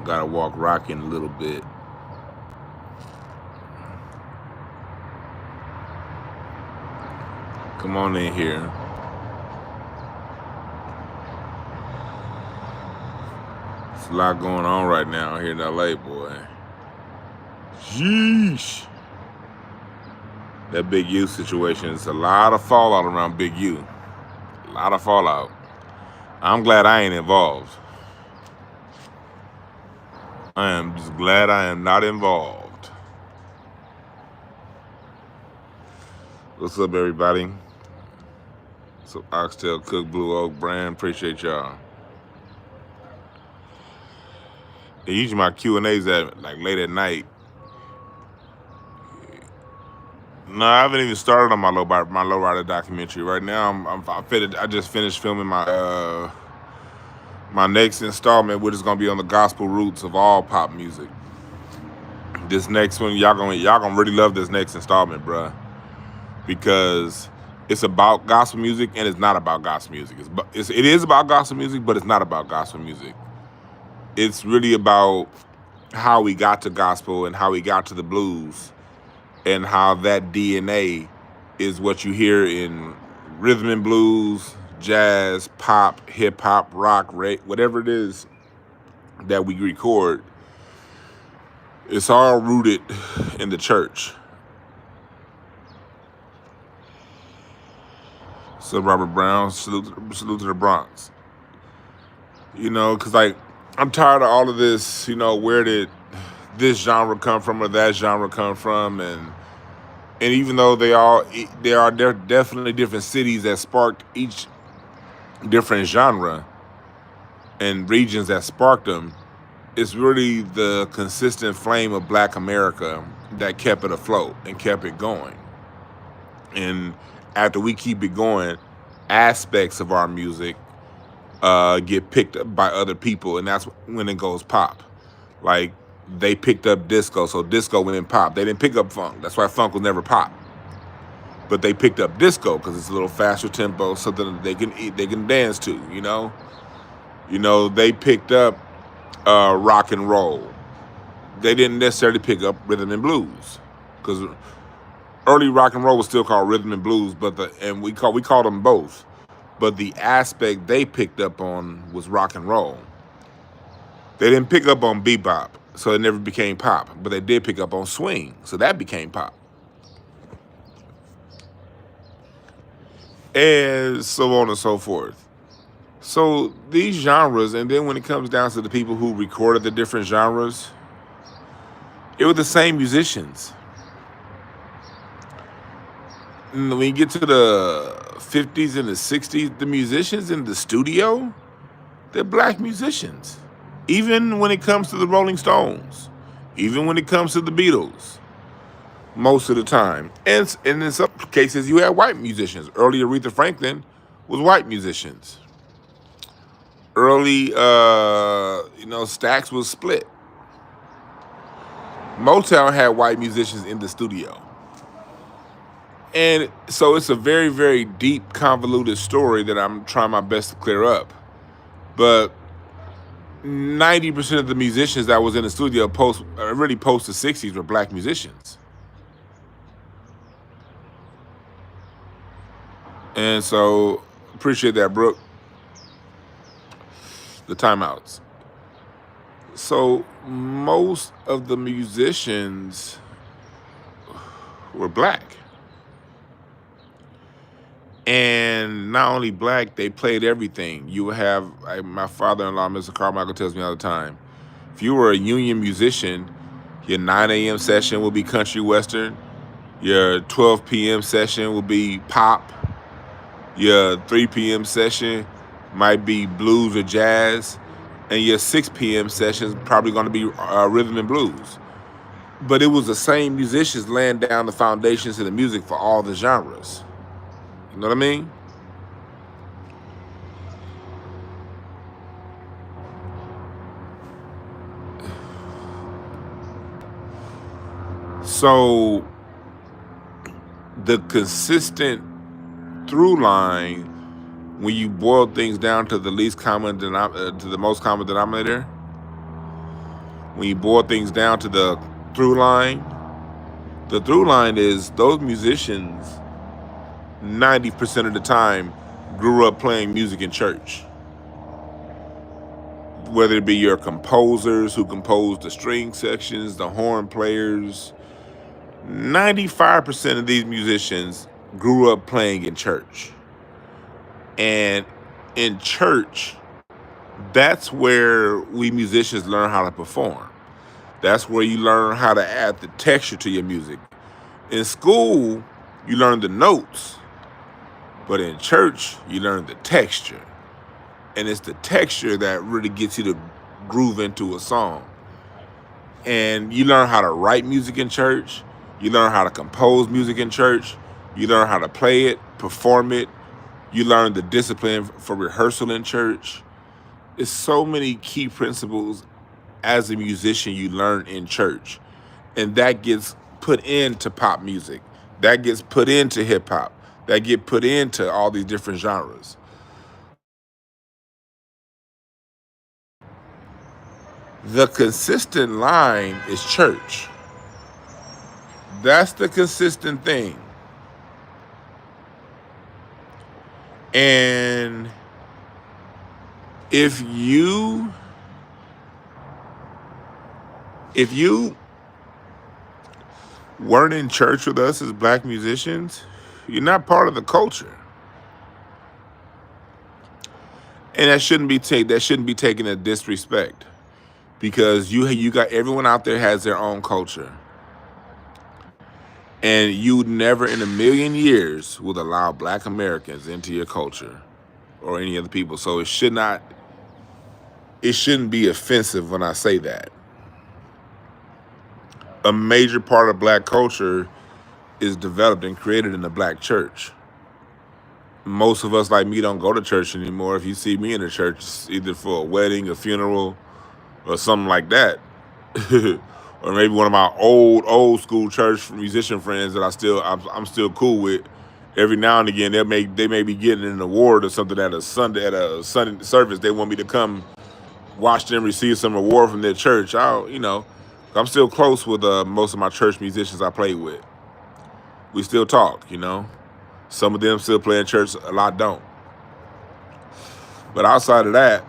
Gotta walk rocking a little bit. Come on in here. There's a lot going on right now here in LA, boy. Yeesh. That Big U situation is a lot of fallout around Big U. A lot of fallout. I'm glad I ain't involved. I am just glad I am not involved. What's up, everybody? What's up, Oxtail, Cook, Blue Oak, Brand? Appreciate y'all. And usually my Q&A's at like late at night. No, I haven't even started on my lowrider documentary. Right now, I just finished filming my my next installment, which is gonna be on the gospel roots of all pop music. This next one, y'all gonna really love this next installment, bruh, because it's about gospel music and it's not about gospel music. It is about gospel music, but it's not about gospel music. It's really about how we got to gospel and how we got to the blues, and how that DNA is what you hear in rhythm and blues, jazz, pop, hip hop, rock, whatever it is that we record. It's all rooted in the church. So Robert Brown, salute to the Bronx. You know, because like, I'm tired of all of this, you know, where did this genre come from or that genre come from, and even though there are definitely different cities that sparked each different genre and regions that sparked them, it's really the consistent flame of Black America that kept it afloat and kept it going. And after we keep it going, aspects of our music get picked up by other people, and that's when it goes pop. Like, they picked up disco, so disco went in pop. They didn't pick up funk. That's why funk was never pop. But they picked up disco because it's a little faster tempo, something that they can dance to. You know, they picked up rock and roll. They didn't necessarily pick up rhythm and blues, because early rock and roll was still called rhythm and blues, and we called them both. But the aspect they picked up on was rock and roll. They didn't pick up on bebop, so it never became pop. But they did pick up on swing, so that became pop. And so on and so forth. So these genres, and then when it comes down to the people who recorded the different genres, it was the same musicians. And when you get to the 50s and the 60s, the musicians in the studio, they're Black musicians. Even when it comes to the Rolling Stones, even when it comes to the Beatles, most of the time. And in some cases, you had white musicians. Early Aretha Franklin was white musicians. Early, Stax was split. Motown had white musicians in the studio. And so it's a very, very deep, convoluted story that I'm trying my best to clear up. But 90% of the musicians that was in the studio post the 60s were Black musicians. And so, appreciate that, Brooke. The timeouts. So, most of the musicians were Black. And not only Black, they played everything. You would have, my father-in-law, Mr. Carmichael, tells me all the time, if you were a union musician, your 9 a.m. session will be country western, your 12 p.m. session will be pop, your 3 p.m. session might be blues or jazz, and your 6 p.m. session is probably going to be rhythm and blues. But it was the same musicians laying down the foundations of the music for all the genres. You know what I mean? So the consistent through line, when you boil things down to the most common denominator, When you boil things down to the through line, is those musicians 90% of the time grew up playing music in church. Whether it be your composers who composed the string sections, the horn players, 95% of these musicians grew up playing in church. And in church, that's where we musicians learn how to perform. That's where you learn how to add the texture to your music. In school, you learn the notes, but in church, you learn the texture. And it's the texture that really gets you to groove into a song. And you learn how to write music in church. You learn how to compose music in church. You learn how to play it, perform it. You learn the discipline for rehearsal in church. It's so many key principles as a musician you learn in church. And that gets put into pop music. That gets put into hip hop. That get put into all these different genres. The consistent line is church. That's the consistent thing. And if you weren't in church with us as black musicians, you're not part of the culture. And that shouldn't be taken as disrespect, because you got everyone out there has their own culture. And you never in a million years would allow black Americans into your culture or any other people. So it shouldn't be offensive when I say that. A major part of black culture is developed and created in the black church. Most of us, like me, don't go to church anymore. If you see me in the church, it's either for a wedding, a funeral, or something like that. Or maybe one of my old school church musician friends that I'm still cool with. Every now and again, they may be getting an award or something at a Sunday service. They want me to come watch them receive some award from their church. I'm still close with most of my church musicians I play with. We still talk, Some of them still play in church, a lot don't. But outside of that,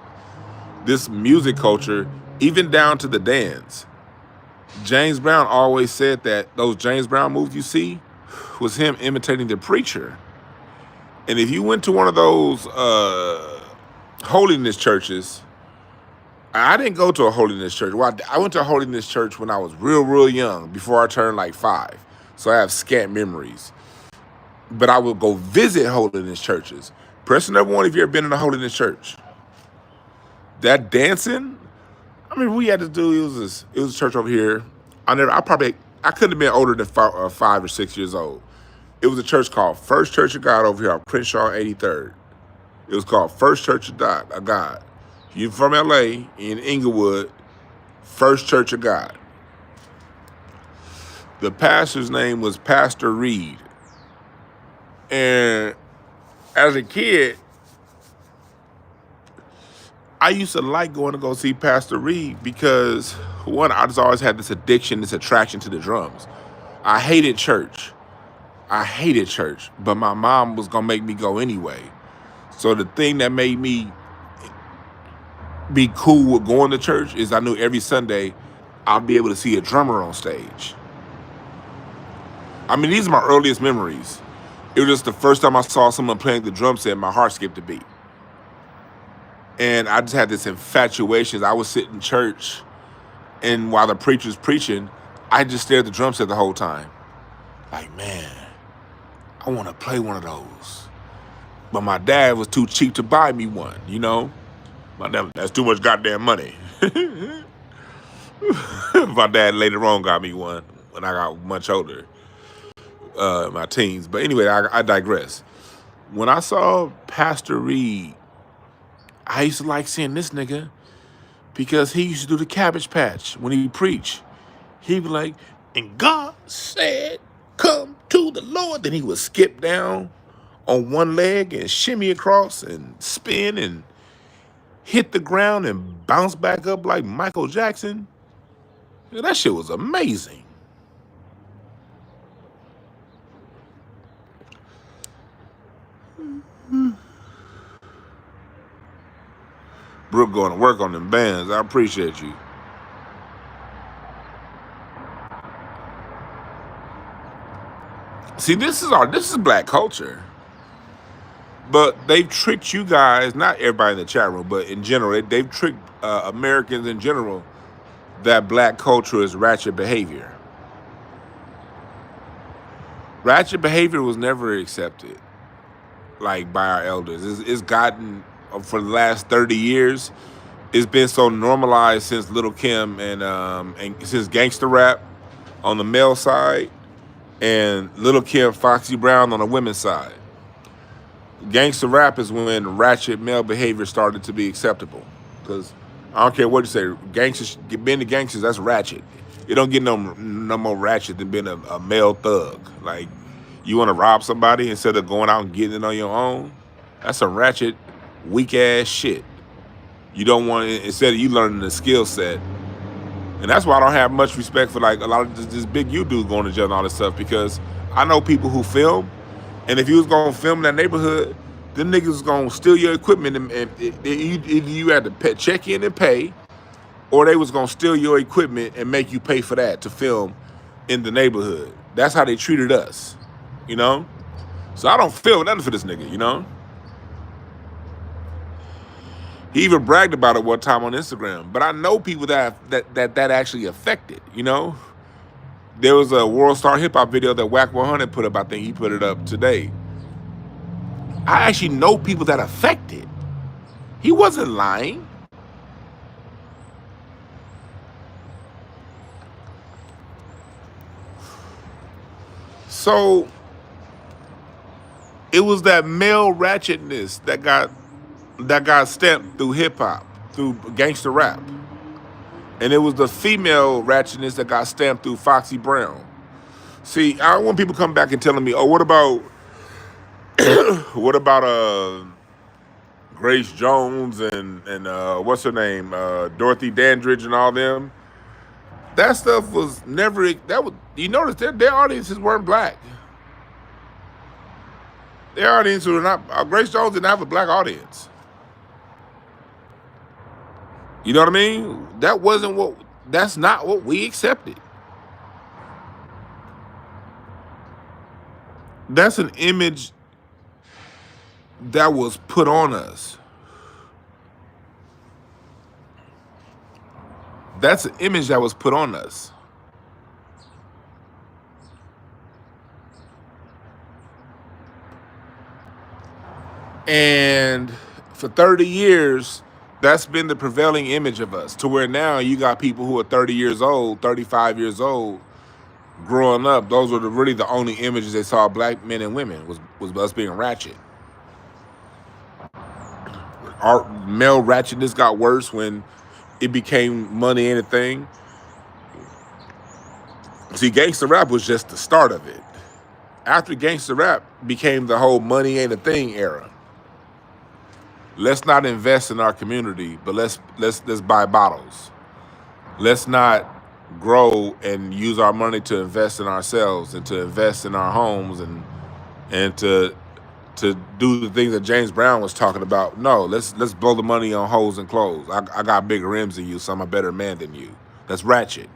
this music culture, even down to the dance, James Brown always said that those James Brown moves you see was him imitating the preacher. And if you went to one of those holiness churches, I didn't go to a holiness church. Well, I went to a holiness church when I was real young, before I turned like 5. So I have scant memories. But I would go visit holiness churches. Person number one, if you've ever been in a holiness church, that dancing, we had to do, it was a church over here. I couldn't have been older than 5 or 6 years old. It was a church called First Church of God over here on Crenshaw 83rd. It was called First Church of God. You're from LA, in Inglewood, First Church of God. The pastor's name was Pastor Reed. And as a kid, I used to like going to go see Pastor Reed because, one, I just always had this addiction, this attraction to the drums. I hated church, but my mom was going to make me go anyway. So the thing that made me be cool with going to church is I knew every Sunday I'll be able to see a drummer on stage. These are my earliest memories. It was just the first time I saw someone playing the drum set, my heart skipped a beat. And I just had this infatuation. I would sit in church, and while the preacher's preaching, I just stared at the drum set the whole time. Like, man, I want to play one of those. But my dad was too cheap to buy me one, My dad, that's too much goddamn money. My dad later on got me one when I got much older, my teens. But anyway, I digress. When I saw Pastor Reed, I used to like seeing this nigga because he used to do the Cabbage Patch when he preached. He'd be like, and God said, come to the Lord. Then he would skip down on one leg and shimmy across and spin and hit the ground and bounce back up like Michael Jackson. Yeah, that shit was amazing. Brooke going to work on them bands. I appreciate you. See, this is black culture. But they've tricked you guys, not everybody in the chat room, but in general, they've tricked Americans in general that black culture is ratchet behavior. Ratchet behavior was never accepted, like, by our elders. It's gotten, for the last 30 years, it's been so normalized since Lil' Kim and since gangster rap on the male side and Lil' Kim, Foxy Brown on the women's side. Gangster rap is when ratchet male behavior started to be acceptable. Because I don't care what you say, gangsters, being the gangsters, that's ratchet. You don't get no more ratchet than being a male thug. Like, you want to rob somebody instead of going out and getting it on your own? That's some ratchet, weak ass shit. You don't want it, instead of you learning the skill set. And that's why I don't have much respect for, like, a lot of this big you dudes going to jail and all this stuff, because I know people who film, and if you was going to film in that neighborhood, them niggas was going to steal your equipment, and either you had to check in and pay, or they was going to steal your equipment and make you pay for that to film in the neighborhood. That's how they treated us, you know? So I don't feel nothing for this nigga, you know? He even bragged about it one time on Instagram. But I know people that actually affected, you know? There was a World Star Hip Hop video that Whack 100 put up. I think he put it up today. I actually know people that affected. He wasn't lying. So it was that male ratchetness that got stamped through hip hop, through gangster rap. And it was the female ratchetness that got stamped through Foxy Brown. See, I don't want people come back and telling me, oh, what about Grace Jones and what's her name, Dorothy Dandridge and all them. That stuff was never, you notice their audiences weren't black. Their audiences were not, Grace Jones didn't have a black audience. You know what I mean? That's not what we accepted. That's an image that was put on us. That's an image that was put on us. And for 30 years, that's been the prevailing image of us, to where now you got people who are 30 years old, 35 years old, growing up. Those were really the only images they saw of black men and women, was us being ratchet. Our male ratchetness got worse when it became money ain't a thing. See, gangster rap was just the start of it. After gangster rap became the whole money ain't a thing era. Let's not invest in our community, but let's buy bottles. Let's not grow and use our money to invest in ourselves and to invest in our homes and to do the things that James Brown was talking about. No, let's blow the money on hoes and clothes. I got bigger rims than you, so I'm a better man than you. That's ratchet.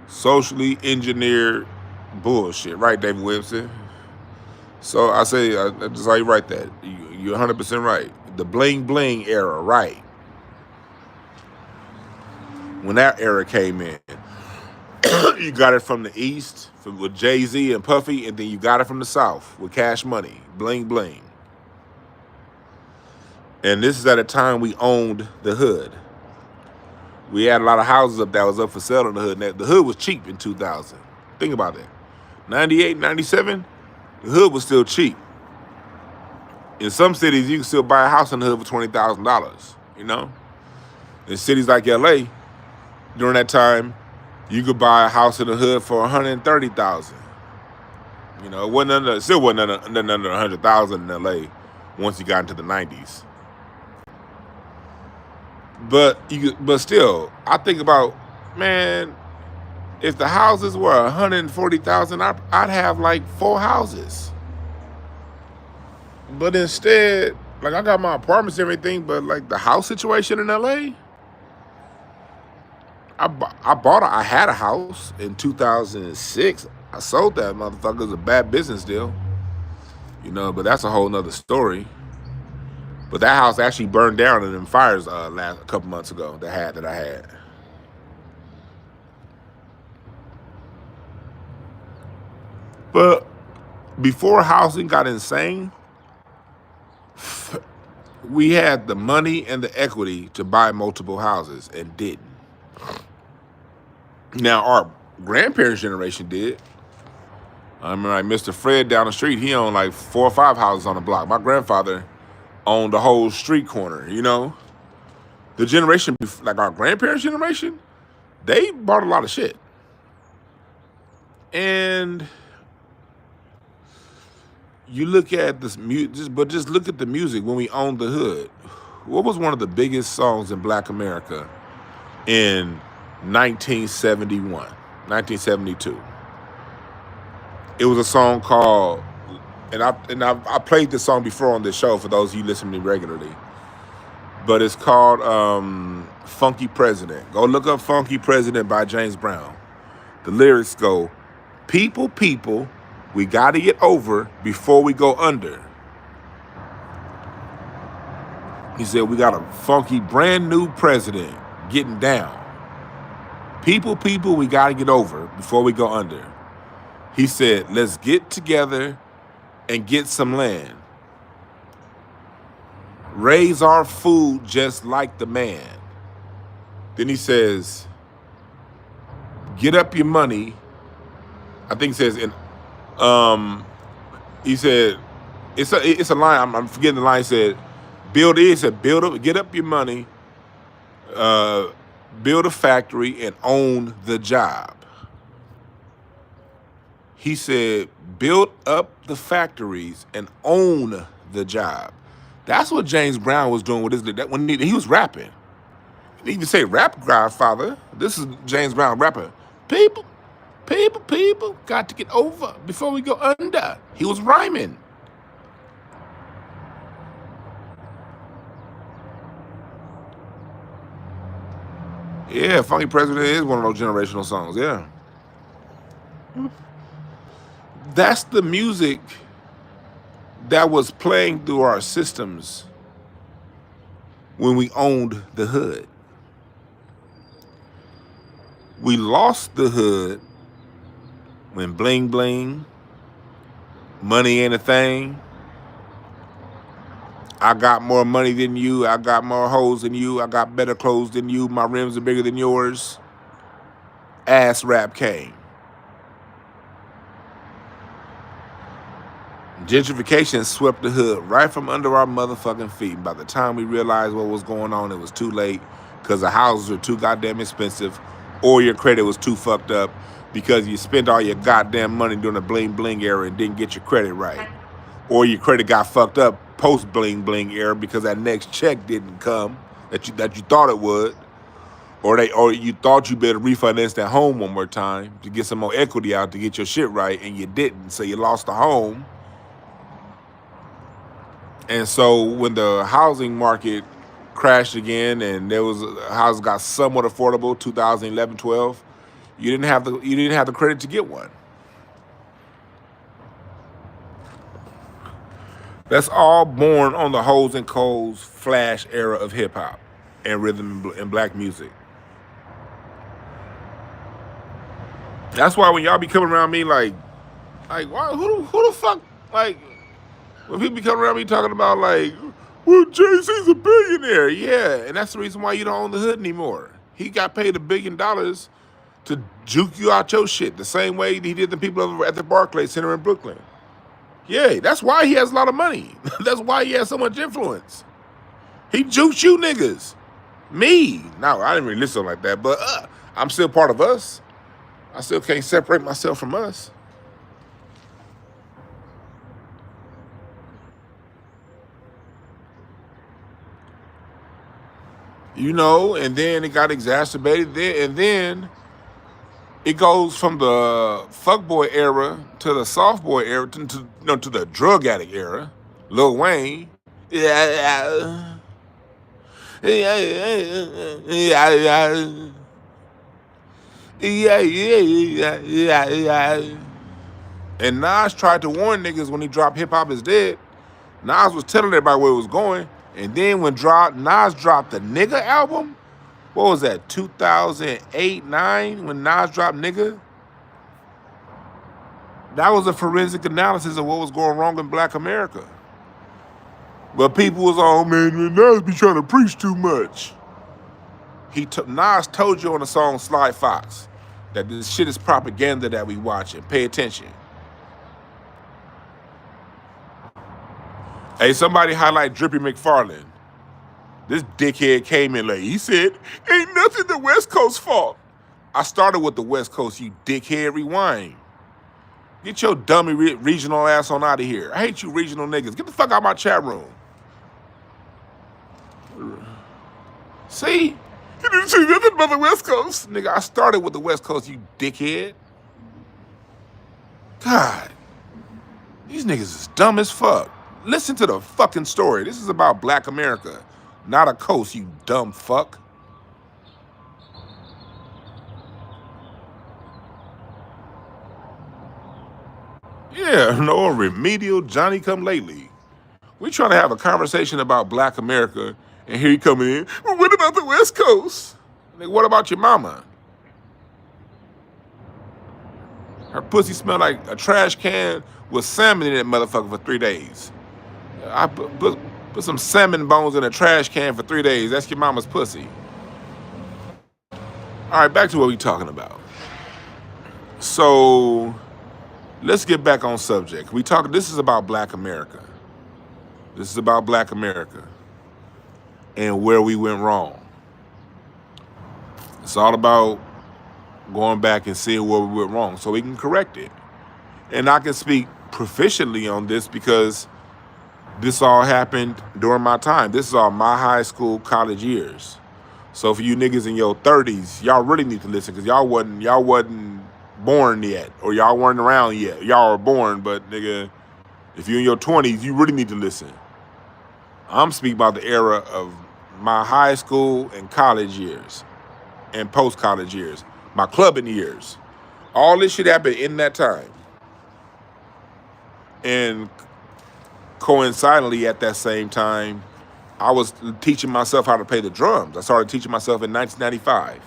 Socially engineered bullshit, right, David Wilson? So I say, that's how you write that. You're 100% right. The bling bling era, right? When that era came in, you got it from the East with Jay-Z and Puffy, and then you got it from the South with Cash Money, bling bling. And this is at a time we owned the hood. We had a lot of houses up that was up for sale in the hood. And the hood was cheap in 2000. Think about that. 98, 97, the hood was still cheap. In some cities, you can still buy a house in the hood for $20,000, you know? In cities like LA, during that time, you could buy a house in the hood for $130,000. You know, it still wasn't under $100,000 in LA once you got into the 90s. But still, I think about, man, if the houses were 140,000, I'd have like 4 houses. But instead, like I got my apartments and everything, but like the house situation in LA, I had a house in 2006. I sold that motherfucker. It was a bad business deal, but that's a whole nother story. But that house actually burned down in them fires a couple months ago. That I had. But before housing got insane, we had the money and the equity to buy multiple houses and didn't. Now our grandparents' generation did. I remember like Mr. Fred down the street, he owned like 4 or 5 houses on the block. My grandfather owned the whole street corner, The generation, like our grandparents' generation, they bought a lot of shit. And you look at this music, but just look at the music when we owned the hood. What was one of the biggest songs in Black America in 1971, 1972? It was a song called, and I played this song before on this show for those of you listening to me regularly, but it's called Funky President. Go look up Funky President by James Brown. The lyrics go, people, we got to get over before we go under. He said, we got a funky brand new president getting down. People, we got to get over before we go under. He said, let's get together and get some land. Raise our food just like the man. Then he says, get up your money. I think he says, he said, it's a line, I'm forgetting the line. He said, get up your money, build a factory and own the job. He said, build up the factories and own the job. That's what James Brown was doing with his, when he was rapping. He didn't even say rap godfather. This is James Brown rapper. People, got to get over before we go under. He was rhyming. Yeah, Funky President is one of those generational songs, yeah. That's the music that was playing through our systems when we owned the hood. We lost the hood when bling bling, money ain't a thing. I got more money than you. I got more hoes than you. I got better clothes than you. My rims are bigger than yours. Ass rap came. Gentrification swept the hood right from under our motherfucking feet. By the time we realized what was going on, it was too late because the houses were too goddamn expensive or your credit was too fucked up because you spent all your goddamn money during the bling bling era and didn't get your credit right. Or your credit got fucked up post bling bling era because that next check didn't come that you thought it would. Or you thought you better refinance that home one more time to get some more equity out to get your shit right and you didn't, so you lost the home. And so when the housing market crashed again and houses got somewhat affordable, 2011, 12, you didn't have the credit to get one. That's all born on the Hoes and Coles flash era of hip hop and rhythm and black music. That's why when y'all be coming around me like why, who the fuck, like, when people be coming around me talking about like, well, Jay-Z's a billionaire. Yeah, and that's the reason why you don't own the hood anymore. He got paid $1 billion to juke you out your shit the same way he did the people over at the Barclays Center in Brooklyn. Yeah, that's why he has a lot of money. That's why he has so much influence. He jukes you niggas. Me. No, I didn't really listen like that, but I'm still part of us. I still can't separate myself from us. You know, and then it got exacerbated there, and then it goes from the fuckboy era to the soft boy era to the drug addict era. Lil Wayne. Yeah, yeah, yeah, yeah. And Nas tried to warn niggas when he dropped Hip Hop Is Dead. Nas was telling everybody where it was going. And then when Nas dropped the Nigga album, what was that, 2008, 9, when Nas dropped Nigga? That was a forensic analysis of what was going wrong in Black America. But people was all, man, Nas be trying to preach too much. Nas told you on the song Sly Fox that this shit is propaganda that we watching. Pay attention. Hey, somebody highlight Drippy McFarlane. This dickhead came in late. He said, ain't nothing the West Coast fault. I started with the West Coast, you dickhead. Rewind. Get your dummy regional ass on out of here. I hate you regional niggas. Get the fuck out of my chat room. See? You didn't say nothing about the West Coast. Nigga, I started with the West Coast, you dickhead. God. These niggas is dumb as fuck. Listen to the fucking story. This is about Black America, not a coast, you dumb fuck. Yeah, no remedial Johnny come lately. We trying to have a conversation about Black America, and here you coming in. Well, what about the West Coast? Nigga, what about your mama? Her pussy smelled like a trash can with salmon in that motherfucker for 3 days. I put some salmon bones in a trash can for 3 days. That's your mama's pussy. All right, back to what we talking about. So let's get back on subject. This is about Black America. This is about Black America and where we went wrong. It's all about going back and seeing where we went wrong so we can correct it. And I can speak proficiently on this because this all happened during my time. This is all my high school, college years. So for you niggas in your 30s, y'all really need to listen because y'all wasn't born yet, or y'all weren't around yet. Y'all were born, but nigga, if you're in your 20s, you really need to listen. I'm speaking about the era of my high school and college years and post-college years, my clubbing years. All this shit happened in that time. And coincidentally at that same time, I was teaching myself how to play the drums. I started teaching myself in 1995.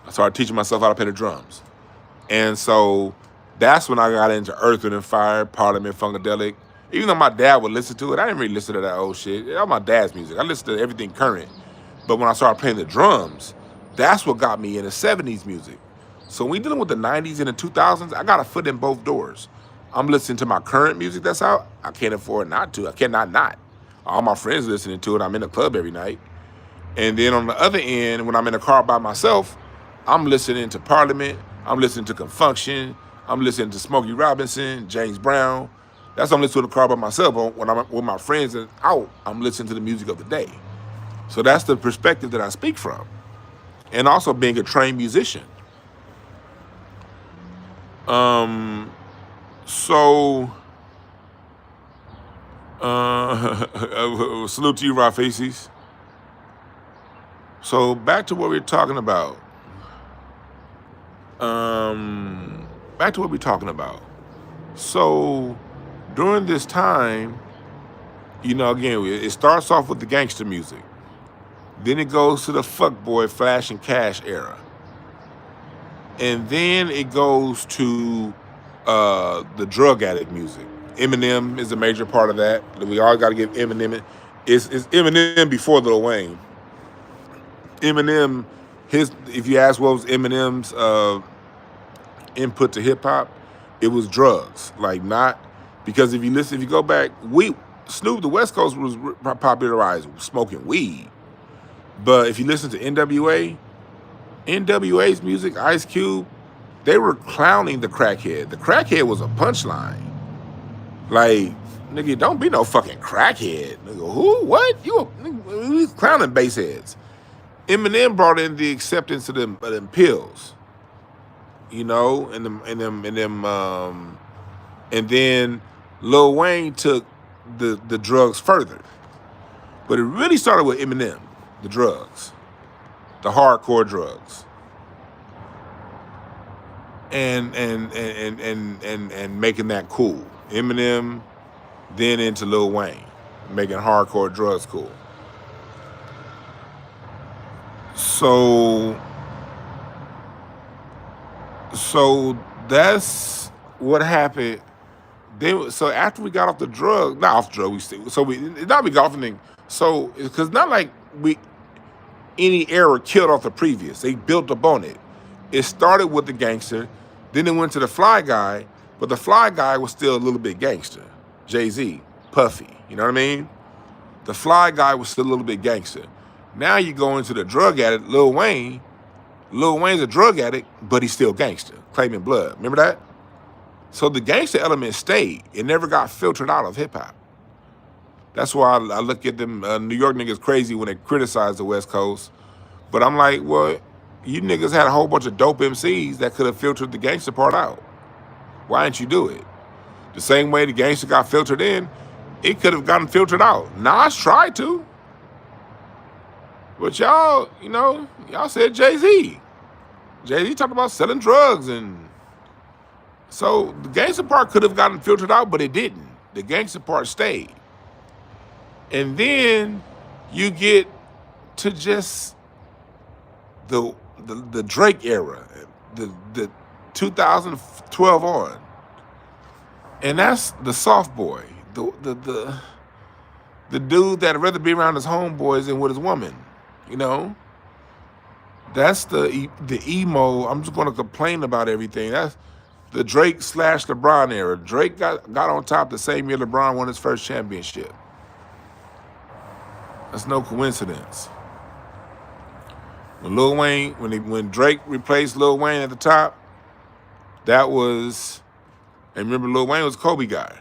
I started teaching myself how to play the drums. And so that's when I got into Earth, Wind & Fire, Parliament, Funkadelic. Even though my dad would listen to it, I didn't really listen to that old shit. That was my dad's music. I listened to everything current. But when I started playing the drums, that's what got me into 70s music. So when we dealing with the 90s and the 2000s, I got a foot in both doors. I'm listening to my current music that's out. I can't afford not to. I cannot not. All my friends listening to it. I'm in the club every night. And then on the other end, when I'm in the car by myself, I'm listening to Parliament. I'm listening to Confunction. I'm listening to Smokey Robinson, James Brown. That's what I'm listening to in the car by myself. When I'm with my friends and out, I'm listening to the music of the day. So that's the perspective that I speak from. And also being a trained musician. Salute to you, Rafaces. So back to what we're talking about. So during this time, you know, again, it starts off with the gangster music. Then it goes to the fuckboy Flash and Cash era. And then it goes to the drug addict music. Eminem is a major part of that. We all got to give Eminem. It's Eminem before Lil Wayne. Eminem, if you ask what was Eminem's input to hip hop, it was drugs. Like not, because if you go back, Snoop, the West Coast was popularized smoking weed. But if you listen to NWA's music, Ice Cube, they were clowning the crackhead. The crackhead was a punchline. Like, nigga, don't be no fucking crackhead. Nigga, who? What? You clowning bass heads. Eminem brought in the acceptance of them pills, you know, and then Lil Wayne took the drugs further. But it really started with Eminem, the drugs, the hardcore drugs. And making that cool. Eminem, then into Lil Wayne, making hardcore drugs cool. So that's what happened. Then, so after we got off the drug, not off the drug, we got off the thing. So, because not like any era killed off the previous. They built up on it. It started with the gangster, then it went to the fly guy, but the fly guy was still a little bit gangster. Jay-Z, Puffy, you know what I mean? The fly guy was still a little bit gangster. Now you go into the drug addict, Lil Wayne. Lil Wayne's a drug addict, but he's still gangster, claiming blood. Remember that? So the gangster element stayed. It never got filtered out of hip-hop. That's why I look at them New York niggas crazy when they criticize the West Coast. But I'm like, well, you niggas had a whole bunch of dope MCs that could have filtered the gangster part out. Why didn't you do it? The same way the gangster got filtered in, it could have gotten filtered out. Nas tried to. But y'all, you know, y'all said Jay-Z. Jay-Z talked about selling drugs, and so the gangster part could have gotten filtered out, but it didn't. The gangster part stayed. And then you get to just the Drake era, the 2012 on, and that's the soft boy, the dude that'd rather be around his homeboys than with his woman, you know. That's the emo. I'm just gonna complain about everything. That's the Drake / LeBron era. Drake got on top the same year LeBron won his first championship. That's no coincidence. When Lil Wayne, when Drake replaced Lil Wayne at the top, that was, and remember Lil Wayne was Kobe guy.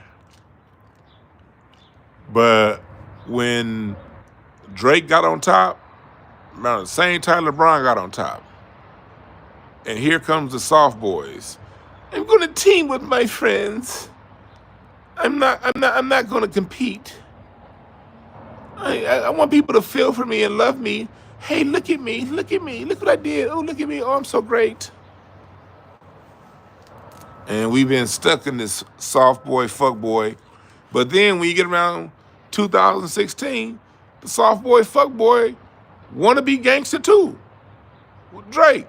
But when Drake got on top, around the same time LeBron got on top. And here comes the soft boys. I'm gonna team with my friends. I'm not gonna compete. I want people to feel for me and love me. Hey, look at me, look what I did. Oh, look at me, oh, I'm so great. And we've been stuck in this soft boy, fuck boy. But then when you get around 2016, the soft boy, fuck boy wanna be gangster too, with Drake.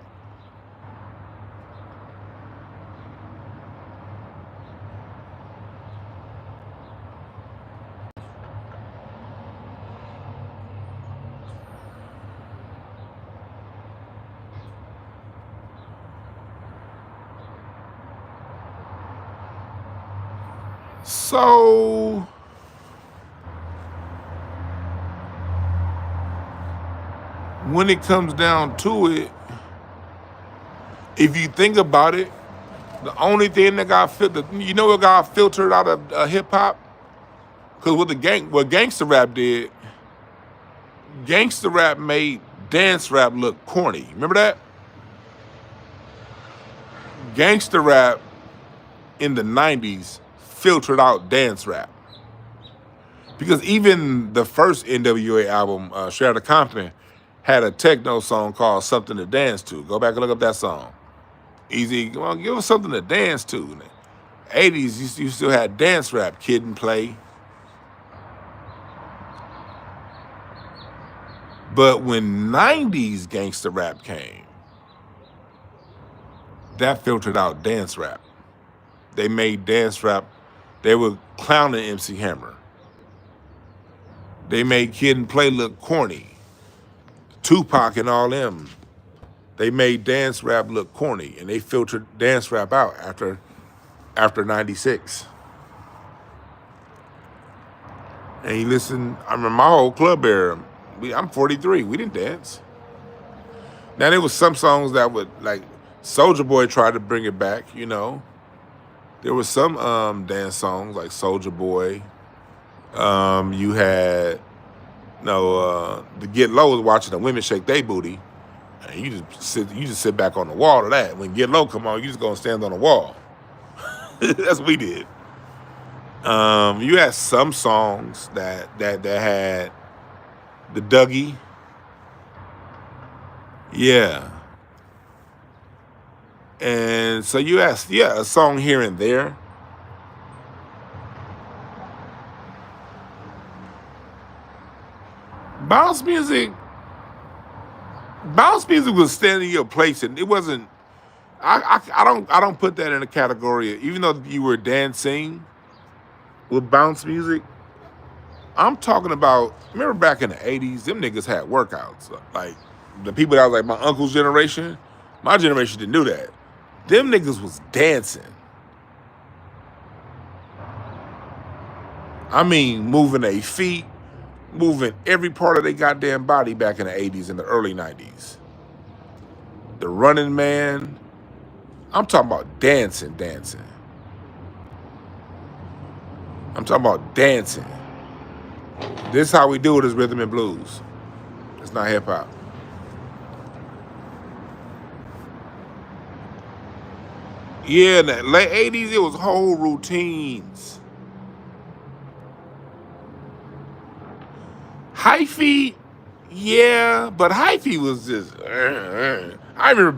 So when it comes down to it, if you think about it, the only thing that got filtered, you know what got filtered out of hip hop? Because what gangster rap did, gangster rap made dance rap look corny. Remember that? Gangster rap in the 90s filtered out dance rap. Because even the first NWA album, Straight Outta Compton, had a techno song called Something to Dance To. Go back and look up that song. Easy, come on, give us something to dance to. In the 80s, you still had dance rap, Kid and Play. But when 90s gangster rap came, that filtered out dance rap. They made dance rap, they were clowning MC Hammer. They made Kid and Play look corny. Tupac and all them. They made dance rap look corny, and they filtered dance rap out after 96. And you listen, I remember my whole club era, I'm 43, we didn't dance. Now there was some songs that would, like, Soulja Boy tried to bring it back, you know. There was some dance songs like Soulja Boy. You had No, to get low is watching the women shake their booty, and you just sit back on the wall to that. When Get Low come on, you just gonna stand on the wall. That's what we did. You had some songs that had the Dougie, yeah, and so you had a song here and there. Bounce music, bounce music was standing your place, and it wasn't. I don't put that in a category. Even though you were dancing with bounce music, I'm talking about. Remember back in the '80s, them niggas had workouts. Like the people that was like my uncle's generation, my generation didn't do that. Them niggas was dancing. I mean, moving their feet, moving every part of their goddamn body back in the '80s and the early '90s. The Running Man. I'm talking about dancing. I'm talking about dancing. This is how we do it as rhythm and blues. It's not hip hop. Yeah, in the late '80s, it was whole routines. Hyphy, yeah, but hyphy was just. I remember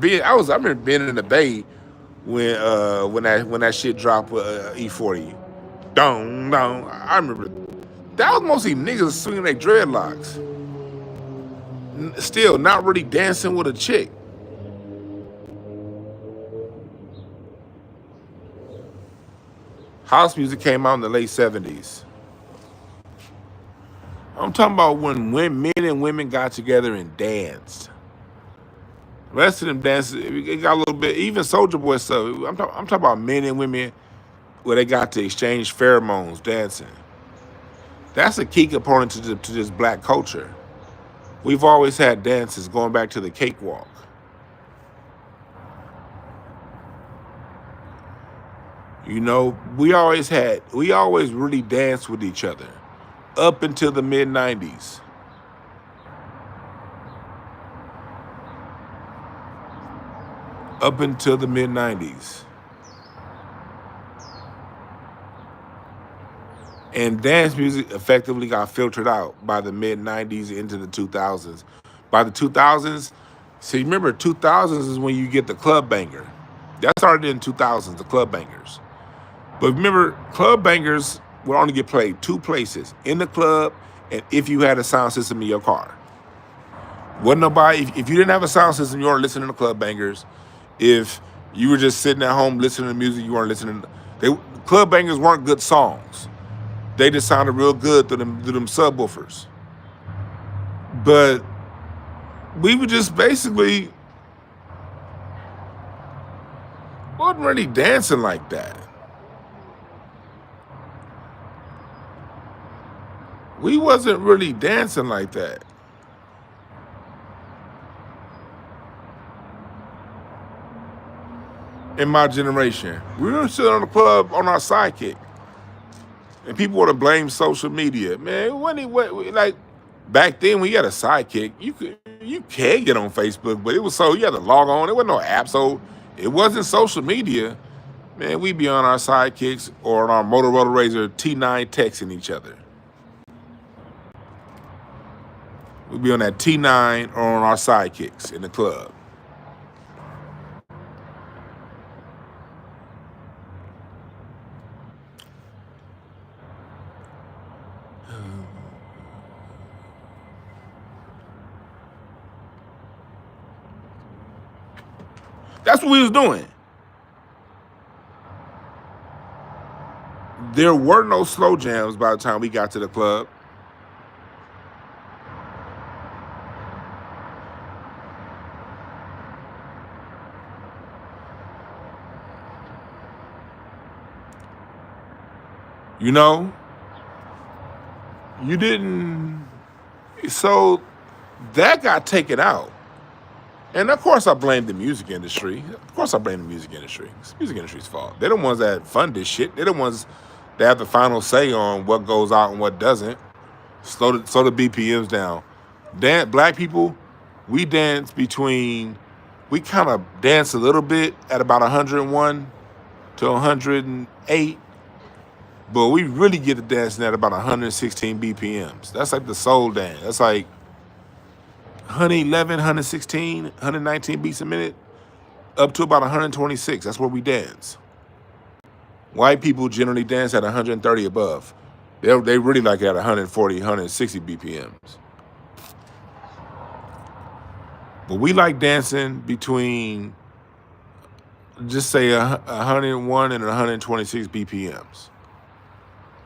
being in the Bay when that shit dropped with E40. Dong dong. I remember that was mostly niggas swinging their dreadlocks. Still not really dancing with a chick. House music came out in the late '70s. I'm talking about when men and women got together and danced. The rest of them dances, it got a little bit, even Soldier Boy stuff. I'm talking about men and women where they got to exchange pheromones dancing. That's a key component to this black culture. We've always had dances going back to the cakewalk. You know, we always really danced with each other up until the mid '90s. Up until the mid '90s. And dance music effectively got filtered out by the mid '90s into the 2000s. By the 2000s, see, remember 2000s is when you get the club banger. That started in 2000s, the club bangers. But remember, club bangers would only get played two places: in the club and if you had a sound system in your car. Wasn't nobody, if you didn't have a sound system, you weren't listening to club bangers. If you were just sitting at home listening to music, you weren't listening. Club bangers weren't good songs. They just sounded real good through them subwoofers. But we were just basically wasn't really dancing like that. We wasn't really dancing like that. In my generation, we were sitting on the club on our sidekick. And people want to blame social media. Man, like back then when you had a sidekick, you can get on Facebook, but it was so you had to log on. There wasn't no app, so it wasn't social media. Man, we'd be on our sidekicks or on our Motorola Razr T9 texting each other. We'd be on that T9 or on our sidekicks in the club. That's what we was doing. There were no slow jams by the time we got to the club. You know, you didn't. So that got taken out. And of course I blame the music industry. Of course I blame the music industry. It's the music industry's fault. They're the ones that fund this shit. They're the ones that have the final say on what goes out and what doesn't. Slow the BPMs down. Black people, we dance between, we kind of dance a little bit at about 101 to 108, but we really get to dancing at about 116 BPMs. That's like the soul dance. That's like 111, 116, 119 beats a minute, up to about 126. That's where we dance. White people generally dance at 130 above. They really like it at 140, 160 BPMs. But we like dancing between, just say 101 and 126 BPMs.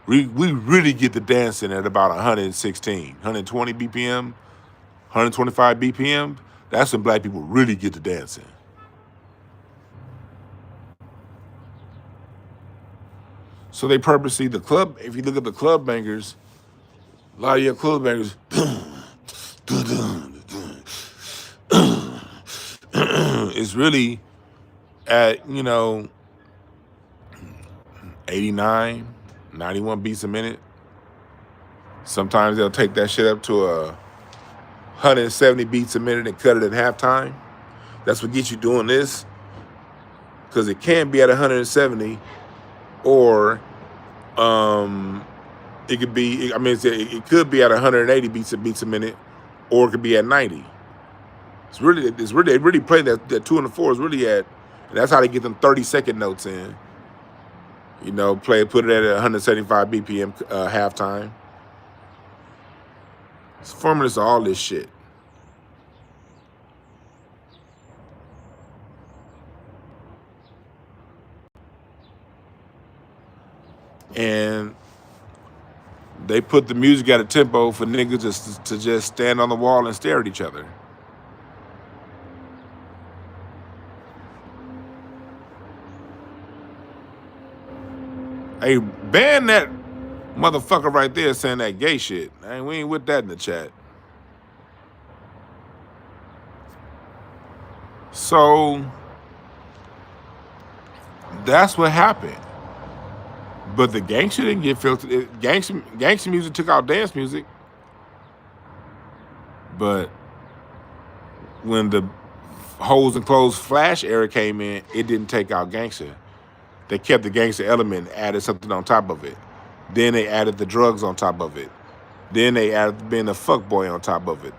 We really get the dancing at about 116, 120 BPM, 125 BPM. That's when black people really get to dancing. So they purposely, the club, if you look at the club bangers, a lot of your club bangers, it's really at, 89, 91 beats a minute. Sometimes they'll take that shit up to 170 beats a minute and cut it at halftime. That's what gets you doing this, because it can be at 170, or it could be, it could be at 180 beats a minute, or it could be at 90. They really play that 2 and the 4 is really at, and that's how they get them 30-second notes in. Put it at 175 BPM halftime. It's formulas to all this shit. And they put the music at a tempo for niggas to just stand on the wall and stare at each other. Hey, ban that motherfucker right there saying that gay shit. We ain't with that in the chat. So that's what happened. But the gangster didn't get filtered. Gangster music took out dance music. But when the hoes and clothes flash era came in, it didn't take out gangster. They kept the gangster element, added something on top of it. Then they added the drugs on top of it. Then they added being a fuckboy on top of it.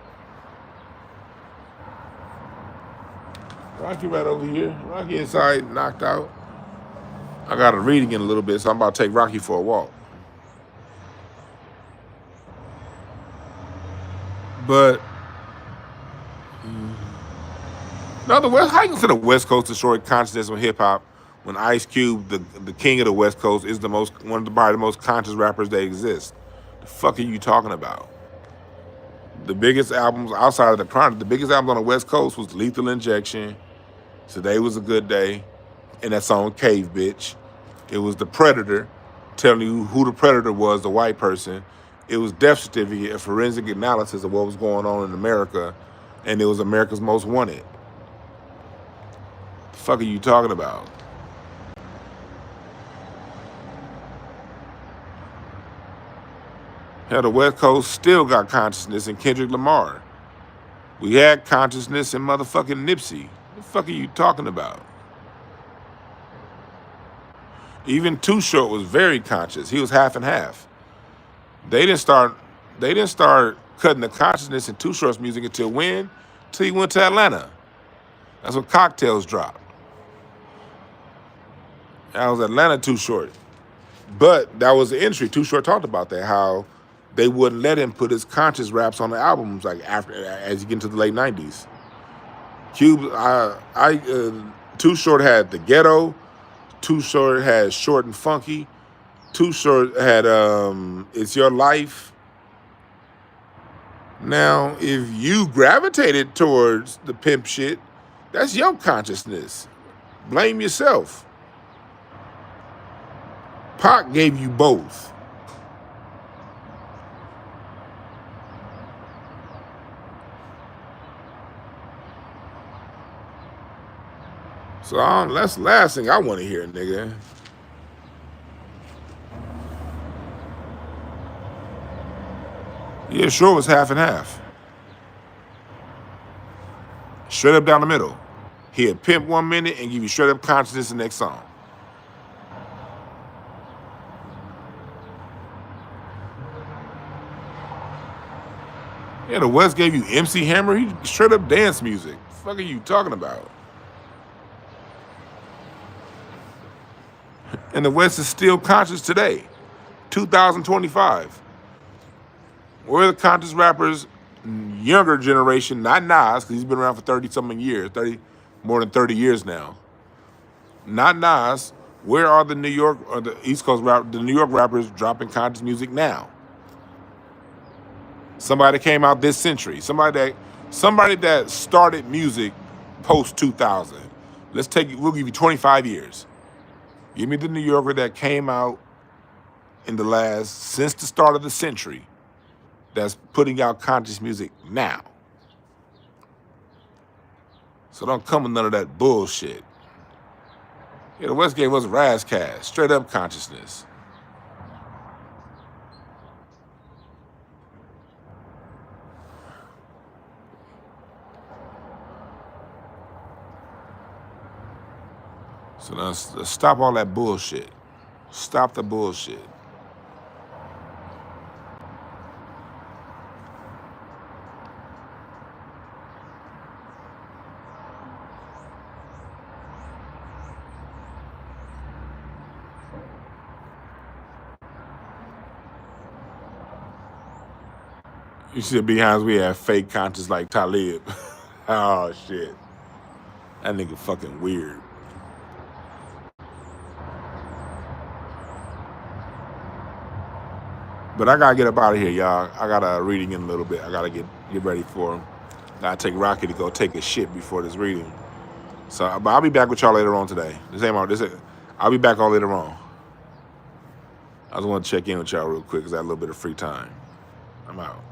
Rocky right over here. Rocky inside, knocked out. I got to read again a little bit, so I'm about to take Rocky for a walk. But how you consider the West Coast destroyed consciousness on hip hop when Ice Cube, the king of the West Coast, is one of the most conscious rappers that exist? The fuck are you talking about? The biggest albums outside of the Chronic, the biggest album on the West Coast was Lethal Injection, Today Was a Good Day, and that song Cave Bitch. It was The Predator, telling you who the predator was, the white person. It was Death Certificate, a forensic analysis of what was going on in America, and it was America's Most Wanted. The fuck are you talking about? Hell, the West Coast still got consciousness in Kendrick Lamar. We had consciousness in motherfucking Nipsey. What the fuck are you talking about? Even Too Short was very conscious. He was half and half. They didn't start cutting the consciousness in Too Short's music until when? Till he went to Atlanta. That's when Cocktails dropped. That was Atlanta Too Short. But that was the industry. Too Short talked about that, how they wouldn't let him put his conscious raps on the albums as you get into the late 90s. Cube, Too Short had The Ghetto. Too Short had Short and Funky. Too Short had It's Your Life. Now, if you gravitated towards the pimp shit, that's your consciousness. Blame yourself. Pac gave you both. So that's the last thing I want to hear, nigga. Yeah, sure, it was half and half. Straight up down the middle. He'd pimp 1 minute and give you straight up consciousness the next song. Yeah, the West gave you MC Hammer. He straight up dance music. What the fuck are you talking about? And the West is still conscious today, 2025. Where are the conscious rappers, younger generation, not Nas, because he's been around for 30-something years, more than 30 years now. Not Nas. Where are the New York or the East Coast the New York rappers dropping conscious music now? Somebody came out this century. Somebody that started music post 2000. We'll give you 25 years. Give me the New Yorker that came out since the start of the century, that's putting out conscious music now. So don't come with none of that bullshit. Yeah, the West gave us Razzcast, straight up consciousness. So now let's stop all that bullshit. Stop the bullshit. You see the behinds we have fake conscious like Talib. Oh shit. That nigga fucking weird. But I gotta get up out of here, y'all. I got a reading in a little bit. I gotta get ready for him. Gotta take Rocky to go take a shit before this reading. So, but I'll be back with y'all later on today. I'll be back on later on. I just want to check in with y'all real quick because I have a little bit of free time. I'm out.